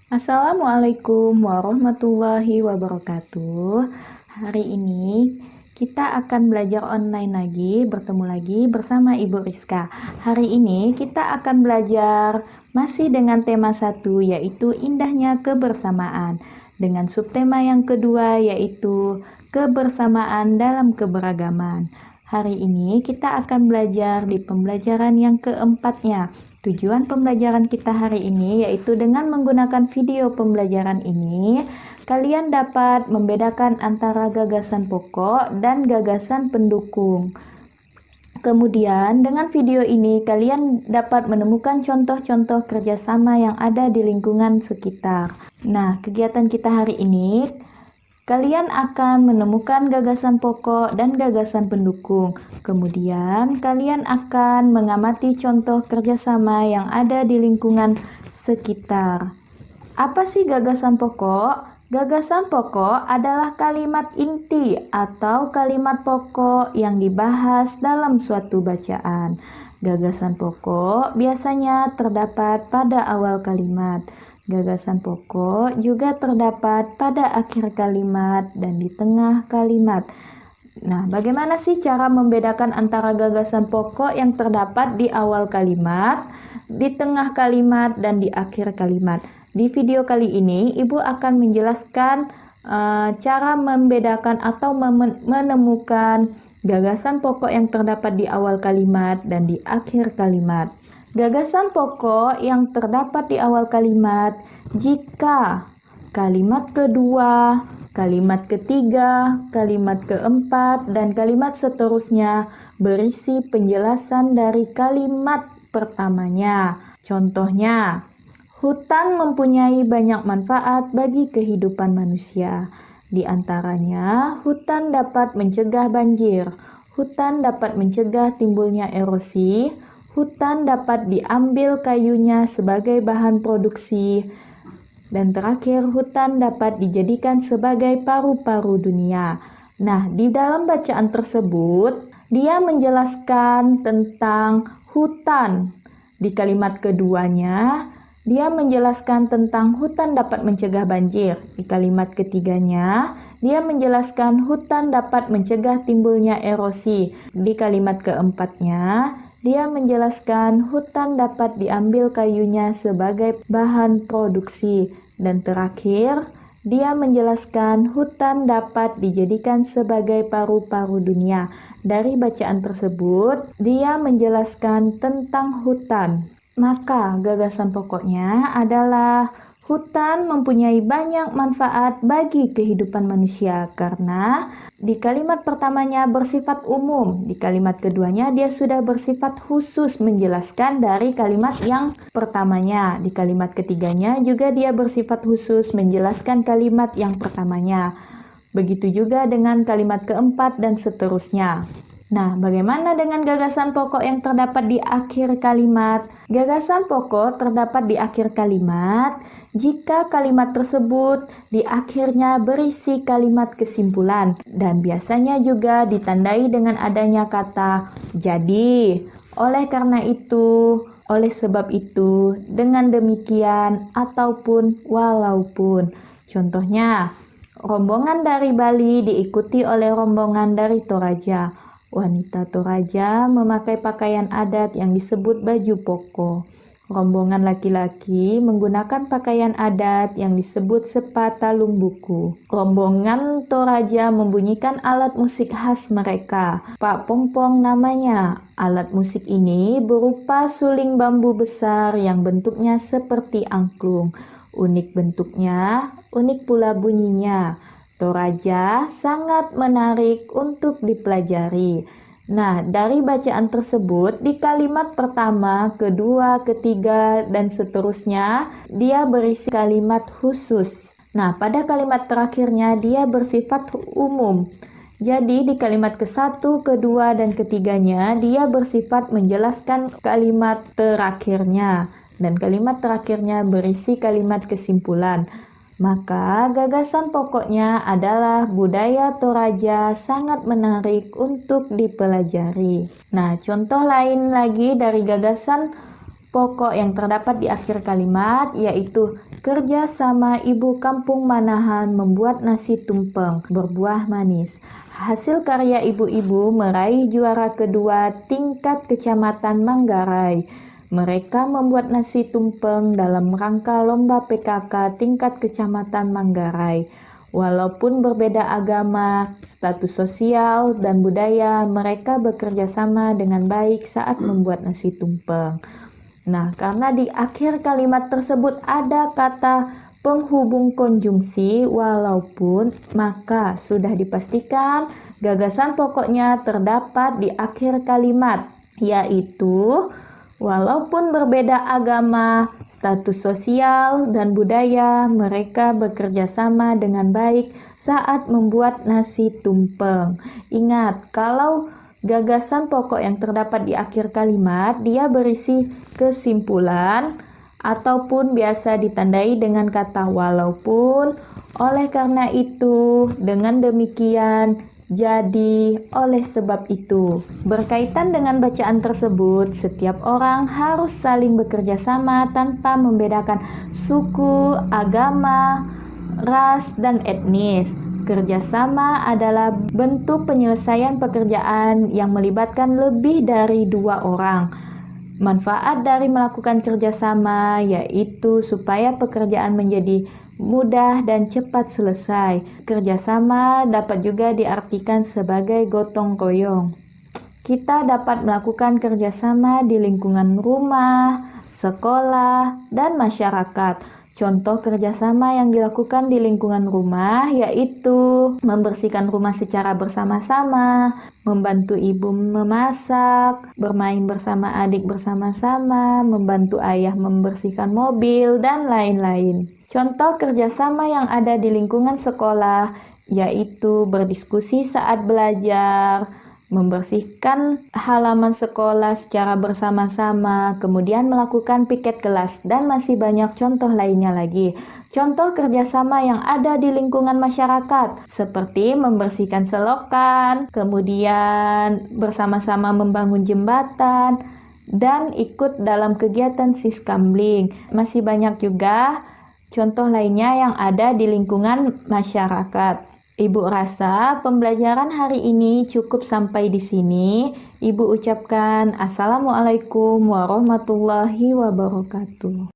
Assalamualaikum warahmatullahi wabarakatuh. Hari ini kita akan belajar online lagi, bertemu lagi bersama Ibu Rizka. Hari ini kita akan belajar masih dengan tema 1, yaitu indahnya kebersamaan. Dengan subtema yang kedua, yaitu kebersamaan dalam keberagaman. Hari ini kita akan belajar di pembelajaran yang keempatnya. Tujuan pembelajaran kita hari ini yaitu dengan menggunakan video pembelajaran ini, kalian dapat membedakan antara gagasan pokok dan gagasan pendukung. Kemudian dengan video ini kalian dapat menemukan contoh-contoh kerjasama yang ada di lingkungan sekitar. Nah, kegiatan kita hari ini, kalian akan menemukan gagasan pokok dan gagasan pendukung. Kemudian, kalian akan mengamati contoh kerjasama yang ada di lingkungan sekitar. Apa sih gagasan pokok? Gagasan pokok adalah kalimat inti atau kalimat pokok yang dibahas dalam suatu bacaan. Gagasan pokok biasanya terdapat pada awal kalimat. Gagasan pokok juga terdapat pada akhir kalimat dan di tengah kalimat. Nah, bagaimana sih cara membedakan antara gagasan pokok yang terdapat di awal kalimat, di tengah kalimat, dan di akhir kalimat? Di video kali ini, Ibu akan menjelaskan cara membedakan atau menemukan gagasan pokok yang terdapat di awal kalimat dan di akhir kalimat. Gagasan pokok yang terdapat di awal kalimat jika kalimat kedua, kalimat ketiga, kalimat keempat, dan kalimat seterusnya berisi penjelasan dari kalimat pertamanya. Contohnya, hutan mempunyai banyak manfaat bagi kehidupan manusia. Di antaranya, hutan dapat mencegah banjir, hutan dapat mencegah timbulnya erosi, hutan dapat diambil kayunya sebagai bahan produksi, dan terakhir hutan dapat dijadikan sebagai paru-paru dunia. Nah, di dalam bacaan tersebut, dia menjelaskan tentang hutan. Di kalimat keduanya, dia menjelaskan tentang hutan dapat mencegah banjir. Di kalimat ketiganya, dia menjelaskan hutan dapat mencegah timbulnya erosi. Di kalimat keempatnya, dia menjelaskan hutan dapat diambil kayunya sebagai bahan produksi. Dan terakhir, dia menjelaskan hutan dapat dijadikan sebagai paru-paru dunia. Dari bacaan tersebut, dia menjelaskan tentang hutan. Maka gagasan pokoknya adalah hutan mempunyai banyak manfaat bagi kehidupan manusia karena di kalimat pertamanya bersifat umum, di kalimat keduanya dia sudah bersifat khusus menjelaskan dari kalimat yang pertamanya, di kalimat ketiganya juga dia bersifat khusus menjelaskan kalimat yang pertamanya. Begitu juga dengan kalimat keempat dan seterusnya. Nah, bagaimana dengan gagasan pokok yang terdapat di akhir kalimat? Gagasan pokok terdapat di akhir kalimat jika kalimat tersebut di akhirnya berisi kalimat kesimpulan dan biasanya juga ditandai dengan adanya kata jadi, oleh karena itu, oleh sebab itu, dengan demikian, ataupun walaupun. Contohnya, rombongan dari Bali diikuti oleh rombongan dari Toraja. Wanita Toraja memakai pakaian adat yang disebut baju poko. Rombongan laki-laki menggunakan pakaian adat yang disebut sepata lumbuku. Rombongan Toraja membunyikan alat musik khas mereka, Pak Pompong namanya. Alat musik ini berupa suling bambu besar yang bentuknya seperti angklung. Unik bentuknya, unik pula bunyinya. Toraja sangat menarik untuk dipelajari. Nah, dari bacaan tersebut, di kalimat pertama, kedua, ketiga, dan seterusnya, dia berisi kalimat khusus. Nah, pada kalimat terakhirnya, dia bersifat umum. Jadi, di kalimat ke-1, kedua, dan ketiganya, dia bersifat menjelaskan kalimat terakhirnya. Dan kalimat terakhirnya berisi kalimat kesimpulan. Maka gagasan pokoknya adalah budaya Toraja sangat menarik untuk dipelajari. Nah, contoh lain lagi dari gagasan pokok yang terdapat di akhir kalimat, yaitu kerja sama ibu kampung Manahan membuat nasi tumpeng berbuah manis. Hasil karya ibu-ibu meraih juara kedua tingkat Kecamatan Manggarai. Mereka membuat nasi tumpeng dalam rangka lomba PKK tingkat Kecamatan Manggarai. Walaupun berbeda agama, status sosial, dan budaya, mereka bekerja sama dengan baik saat membuat nasi tumpeng. Nah, karena di akhir kalimat tersebut ada kata penghubung konjungsi walaupun, maka sudah dipastikan gagasan pokoknya terdapat di akhir kalimat, yaitu walaupun berbeda agama, status sosial, dan budaya, mereka bekerja sama dengan baik saat membuat nasi tumpeng. Ingat, kalau gagasan pokok yang terdapat di akhir kalimat, dia berisi kesimpulan ataupun biasa ditandai dengan kata walaupun. Oleh karena itu, dengan demikian, jadi, oleh sebab itu, berkaitan dengan bacaan tersebut, setiap orang harus saling bekerja sama tanpa membedakan suku, agama, ras, dan etnis. Kerjasama adalah bentuk penyelesaian pekerjaan yang melibatkan lebih dari 2 orang. Manfaat dari melakukan kerjasama yaitu supaya pekerjaan menjadi mudah dan cepat selesai. Kerjasama dapat juga diartikan sebagai gotong royong. Kita dapat melakukan kerjasama di lingkungan rumah, sekolah, dan masyarakat. Contoh kerjasama yang dilakukan di lingkungan rumah yaitu membersihkan rumah secara bersama-sama, membantu ibu memasak, bermain bersama adik bersama-sama, membantu ayah membersihkan mobil, dan lain-lain. Contoh kerjasama yang ada di lingkungan sekolah yaitu berdiskusi saat belajar, membersihkan halaman sekolah secara bersama-sama, kemudian melakukan piket kelas, dan masih banyak contoh lainnya lagi. Contoh kerjasama yang ada di lingkungan masyarakat, seperti membersihkan selokan, kemudian bersama-sama membangun jembatan, dan ikut dalam kegiatan siskamling. Masih banyak juga contoh lainnya yang ada di lingkungan masyarakat. Ibu rasa pembelajaran hari ini cukup sampai di sini. Ibu ucapkan Assalamualaikum warahmatullahi wabarakatuh.